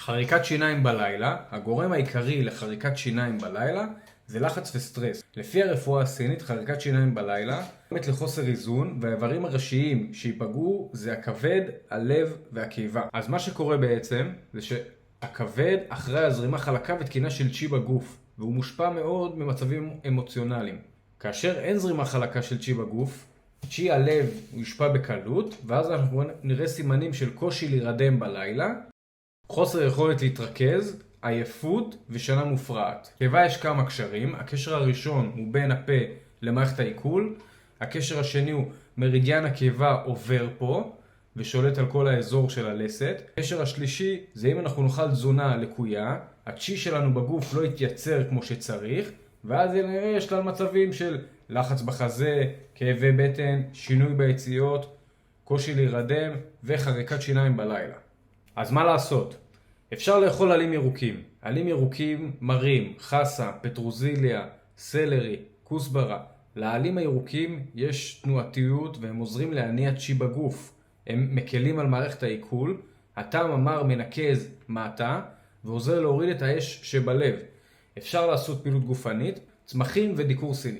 חריקת שיניים בלילה, הגורם העיקרי לחריקת שיניים בלילה זה לחץ וסטרס. לפי הרפואה הסינית, חריקת שיניים בלילה גורמת לחוסר איזון, והאיברים הראשיים שיפגעו זה הכבד, הלב והקיבה. אז מה שקורה בעצם זה שהכבד אחראי על זרימה חלקה ותקינה של צ'י בגוף, והוא מושפע מאוד ממצבים אמוציונליים. כאשר אין זרימה חלקה של צ'י בגוף, צ'י הלב הוא יושפע בקלות, ואז אנחנו נראה סימנים של קושי להירדם בלילה, חוסר יכולת להתרכז, עייפות ושינה מופרעת. קיבה יש כמה קשרים. הקשר הראשון הוא בין הפה למערכת העיכול. הקשר השני הוא מרידיאן הקיבה עובר פה ושולט על כל האזור של הלסת. הקשר השלישי זה אם אנחנו נאכל תזונה לקויה, הצ'י שלנו בגוף לא יתייצר כמו שצריך, ואז יש כאן מצבים של לחץ בחזה, כאבי בטן, שינוי ביציאות, קושי להירדם וחריקת שיניים בלילה. אז מה לעשות? אפשר לאכול עלים ירוקים. עלים ירוקים מרים, חסה, פטרוזיליה, סלרי, כוסברה. לעלים הירוקים יש תנועתיות והם עוזרים להניע צ'י בגוף. הם מקלים על מערכת העיכול, הטעם המר מנקז מטה ועוזר להוריד את האש שבלב. אפשר לעשות פעילות גופנית, צמחים ודיקור סיני.